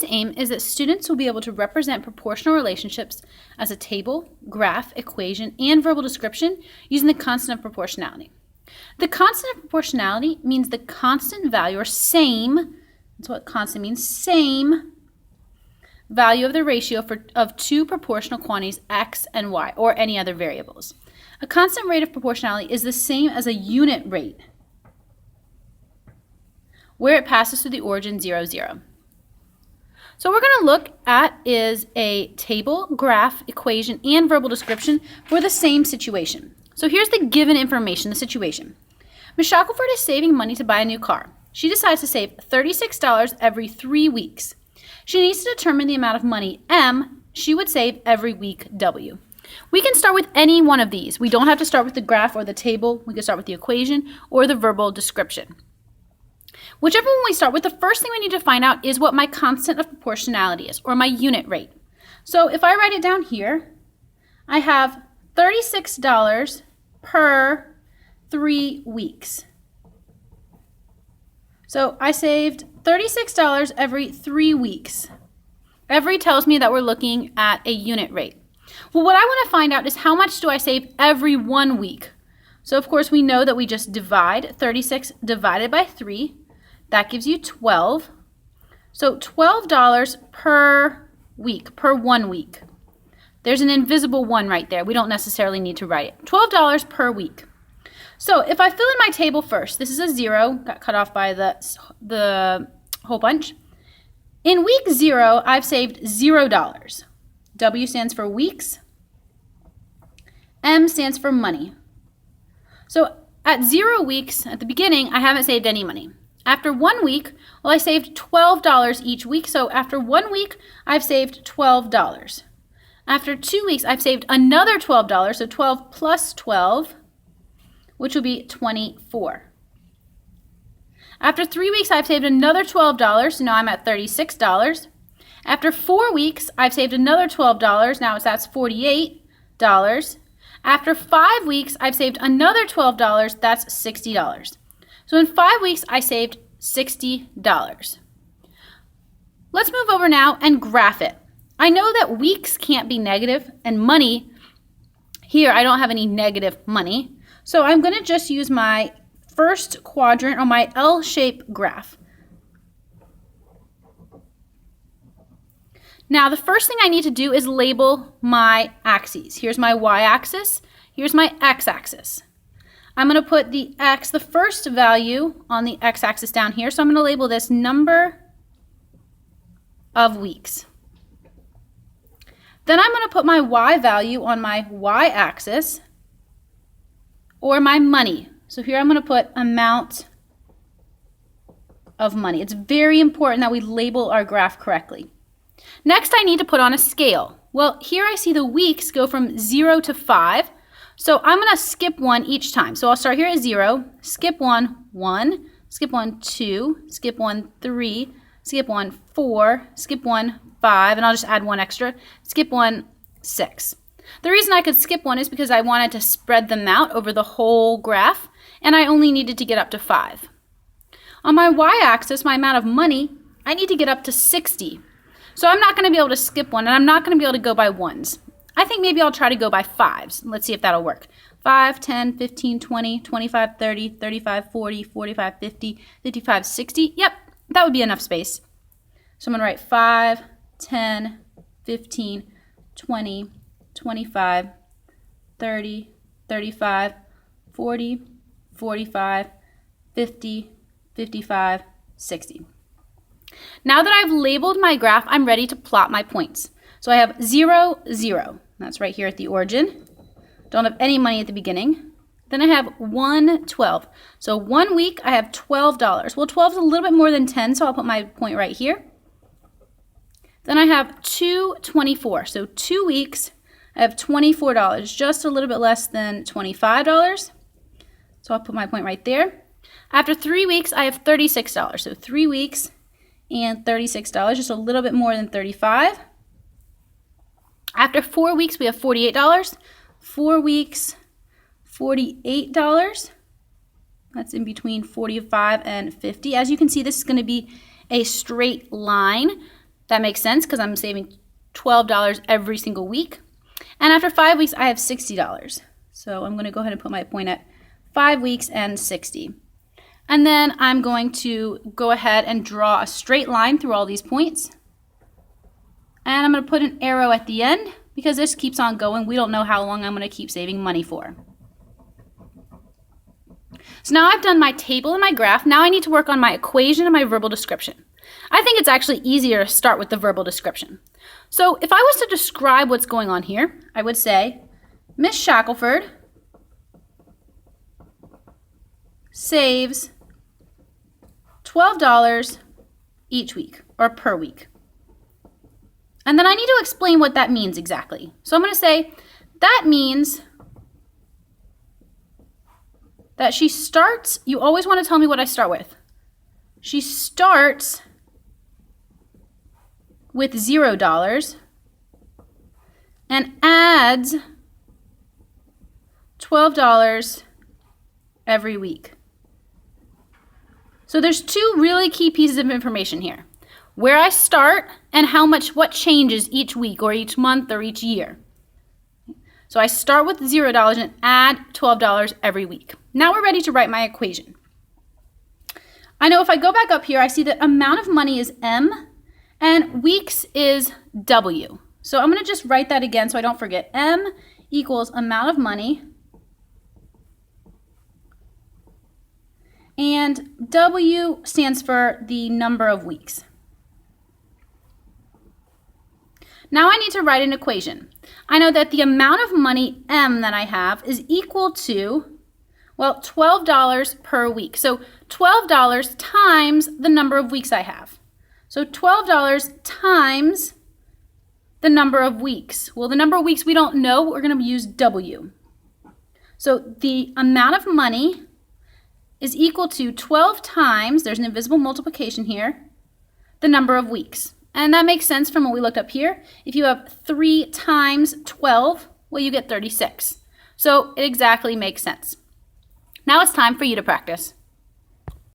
Proportionality's aim is that students will be able to represent proportional relationships as a table, graph, equation, and verbal description using the constant of proportionality. The constant of proportionality means the constant value, or same, that's what constant means, same value of the ratio of two proportional quantities x and y, or any other variables. A constant rate of proportionality is the same as a unit rate where it passes through the origin 0, 0. So what we're going to look at is a table, graph, equation, and verbal description for the same situation. So here's the given information, the situation. Ms. Shackelford is saving money to buy a new car. She decides to save $36 every 3 weeks. She needs to determine the amount of money, M, she would save every week, W. We can start with any one of these. We don't have to start with the graph or the table. We can start with the equation or the verbal description. Whichever one we start with, the first thing we need to find out is what my constant of proportionality is, or my unit rate. So if I write it down here, I have $36 per 3 weeks. So I saved $36 every 3 weeks. Every tells me that we're looking at a unit rate. Well, what I want to find out is how much do I save every 1 week? So of course we know that we just divide 36 divided by 3. That gives you 12. So $12 per week, per 1 week. There's an invisible 1 right there. We don't necessarily need to write it. $12 per week. So if I fill in my table first, this is a 0, got cut off by the whole bunch. In week 0, I've saved $0. W stands for weeks. M stands for money. So at 0 weeks, at the beginning, I haven't saved any money. After 1 week, well, I saved $12 each week. So after 1 week, I've saved $12. After 2 weeks, I've saved another $12. So 12 plus 12, which will be 24. After 3 weeks, I've saved another $12. So now I'm at $36. After 4 weeks, I've saved another $12. Now that's $48. After 5 weeks, I've saved another $12. That's $60. So in 5 weeks, I saved $60. Let's move over now and graph it. I know that weeks can't be negative, and money, here I don't have any negative money. So I'm going to just use my first quadrant, or my L-shaped graph. Now the first thing I need to do is label my axes. Here's my y-axis, here's my x-axis. I'm going to put the x, the first value on the x-axis down here. So I'm going to label this number of weeks. Then I'm going to put my y value on my y-axis, or my money. So here I'm going to put amount of money. It's very important that we label our graph correctly. Next, I need to put on a scale. Well, here I see the weeks go from 0 to 5. So I'm going to skip 1 each time. So I'll start here at 0, skip 1, 1, skip 1, 2, skip 1, 3, skip 1, 4, skip 1, 5, and I'll just add 1 extra, skip 1, 6. The reason I could skip 1 is because I wanted to spread them out over the whole graph, and I only needed to get up to 5. On my y-axis, my amount of money, I need to get up to 60. So I'm not going to be able to skip 1, and I'm not going to be able to go by 1s. I think maybe I'll try to go by 5s. Let's see if that'll work. 5, 10, 15, 20, 25, 30, 35, 40, 45, 50, 55, 60. Yep, that would be enough space. So I'm going to write 5, 10, 15, 20, 25, 30, 35, 40, 45, 50, 55, 60. Now that I've labeled my graph, I'm ready to plot my points. So I have 0, 0. That's right here at the origin. Don't have any money at the beginning. Then I have 1, 12. So 1 week, I have $12. Well, 12 is a little bit more than 10, so I'll put my point right here. Then I have 2, 24. So 2 weeks, I have $24, just a little bit less than $25. So I'll put my point right there. After 3 weeks, I have $36. So 3 weeks and $36, just a little bit more than $35. After 4 weeks, we have $48. 4 weeks, $48. That's in between 45 and 50. As you can see, this is going to be a straight line. That makes sense because I'm saving $12 every single week. And after 5 weeks, I have $60. So I'm going to go ahead and put my point at 5 weeks and 60. And then I'm going to go ahead and draw a straight line through all these points. And I'm going to put an arrow at the end because this keeps on going. We don't know how long I'm going to keep saving money for. So now I've done my table and my graph. Now I need to work on my equation and my verbal description. I think it's actually easier to start with the verbal description. So if I was to describe what's going on here, I would say, Miss Shackelford saves $12 each week or per week. And then I need to explain what that means exactly. So I'm going to say that means that she starts, you always want to tell me what I start with. She starts with $0 and adds $12 every week. So there's two really key pieces of information here. Where I start and what changes each week or each month or each year. So I start with $0 and add $12 every week. Now we're ready to write my equation. I know if I go back up here, I see that amount of money is M and weeks is W. So I'm going to just write that again so I don't forget. M equals amount of money and W stands for the number of weeks. Now I need to write an equation. I know that the amount of money M that I have is equal to, well, $12 per week. So $12 times the number of weeks I have. So $12 times the number of weeks. Well, the number of weeks we don't know, we're going to use W. So the amount of money is equal to 12 times, there's an invisible multiplication here, the number of weeks. And that makes sense from what we looked up here. If you have 3 times 12, well, you get 36. So it exactly makes sense. Now it's time for you to practice.